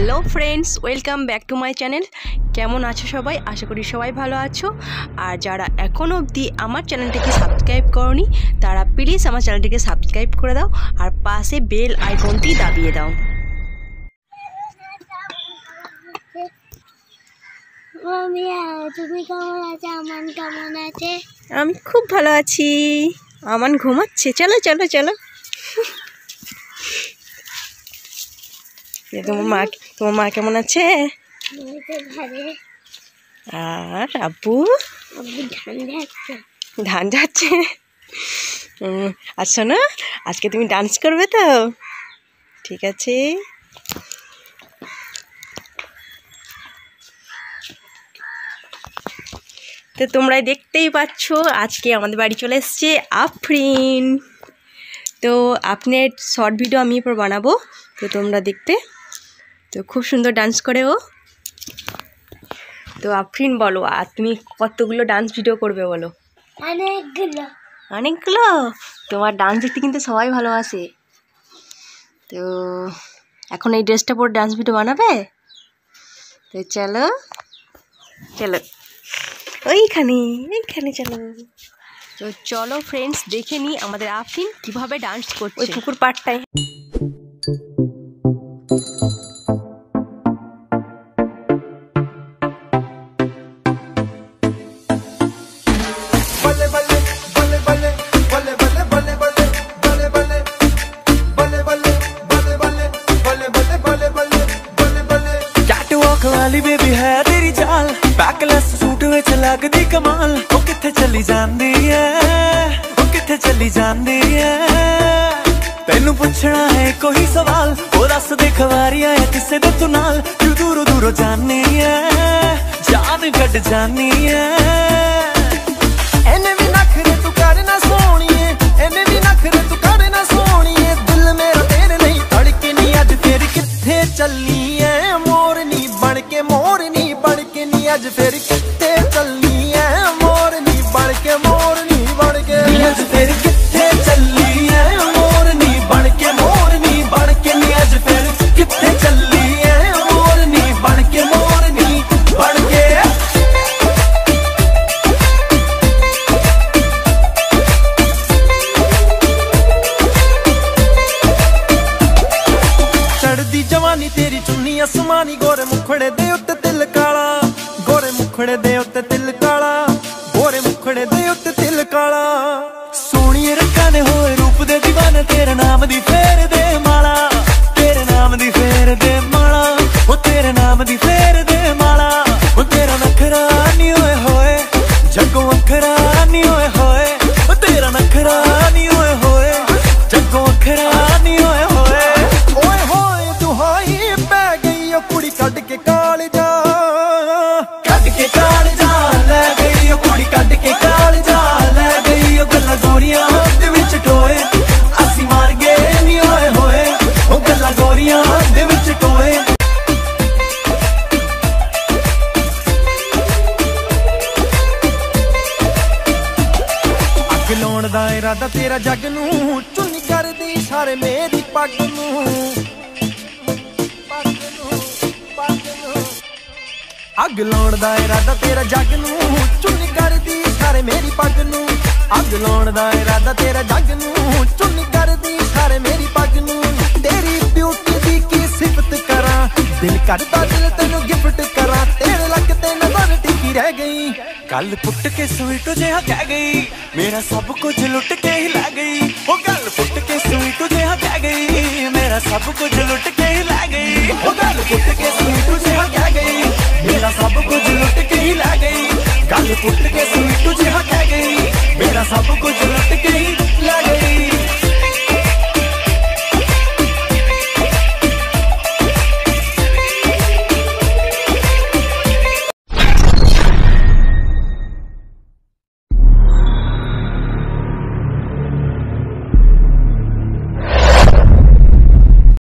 Hello friends, welcome back to my channel. কেমন আছো সবাই? আশা করি সবাই ভালো আছো। আর যারা এখনও অবধি আমার চ্যানেলটিকে সাবস্ক্রাইব করোনি তারা প্লিজ আমার চ্যানেলটিকে সাবস্ক্রাইব করে দাও আর পাশে বেল আইকনটি দাবিয়ে দাও। তুমি কেমন আছো? আমান কেমন আছে? আমি খুব ভালো আছি। আমান ঘুমাচ্ছে। চলো চলো চলো। তোমার মা কেমন আছে? আর আব্বু ধান যাচ্ছে। আচ্ছা না, আজকে তুমি ডান্স করবে তো? ঠিক আছে। তো তোমরা দেখতেই পাচ্ছ আজকে আমাদের বাড়ি চলে এসছে আফরিন। তো আপনার শর্ট ভিডিও আমি এরপর বানাবো, তো তোমরা দেখতে। তো খুব সুন্দর ডান্স করে ও। তো আফরিন বলো, আর তুমি কতগুলো ডান্স ভিডিও করবে বলো? অনেকগুলো। তোমার ডান্স দেখতে কিন্তু সবাই ভালোবাসে। তো এখন এই ড্রেসটা পরে ডান্স ভিডিও বানাবে? তো চলো চলো এইখানে চলো। তো চলো ফ্রেন্ডস, দেখে নিই আমাদের আফরিন কিভাবে ডান্স করছে ওই পুকুর পাড়টায়। वाली बेबी है तेरी चाल, बैकलेस सूट विच लगदी कमाल। ओ किथे चली जांदी है, ओ किथे चली जांदी है। तैनू पुछना है कोई सवाल, ओ दस दे खवारियां है किसे दे तू नाल। तू दूरों दूरों जानी है, जान कट जानी है। एने भी नखरे तू करना सोनिए, एने भी नखरे तू करना सोनिए। दिल मेरा तेरे नहीं धड़के नहीं, अज फिर किथे चली है मोरनी बनके, मोरनी बनके नी अज फिर किथे चलनी है मोरनी बनके, मोरनी बनके अज फिर किथे चलनी है मोरनी बनके, मोरनी बनके नी अज फिर किथे चलनी है मोरनी बनके, मोरनी बनके। चढ़दी जवानी तेरी चुन्नी आसमानी, गोरे मुखड़े दे उत्ते तिल काला, गोरे मुखड़े दे उत्ते तिल काला, गोरे मुखड़े दे उत्ते तिल काला। सोहणी रंगा ने होए रूप दे दीवाने, तेरे नाम दी फेर दे माला, तेरे नाम दी फेर दे माला, ओ तेरे नाम दी फेर दे माला। ओ तेरा नखरा नी होए जग्गों अखरा नी होए, ओ तेरा नखरा नी होए जग्गों अखरा नी होए। ओए होए दुहाई पै गई ओ कुड़ी कट के काल जा, कट के काल जा लै गई ओ कुड़ी कट के काल जा लै गई। ओ गल्लां गोरियां दे विच टोए, असी मार गए नी होए होए, ओ गल्लां गोरियां दे विच टोए। अग लाउण दा इरादा तेरा जग नूं, चुन्नी करदी सारे मेरी पग नूं। अग लाउण दा इरादा तेरा जग नूं, चुन्नी करदी सारे मेरी पग नूं। अग लाउण दा इरादा तेरा जग नूं, चुन्नी करदी सारे मेरी पग नूं। तेरी ब्यूटी दी की सिफत करां, दिल करदा दिल तैनू गिफ्ट करां। तेरे लक ते नजर टिकी रह गई, गल पुट के स्वीट जिहा कह गई, मेरा सब कुछ लुट के ही लै गई। ओ गल पुट के स्वीट जिहा कह गई, मेरा सब कुछ लुट के ही लै गई। ओ गल पुट के स्वीट जिहा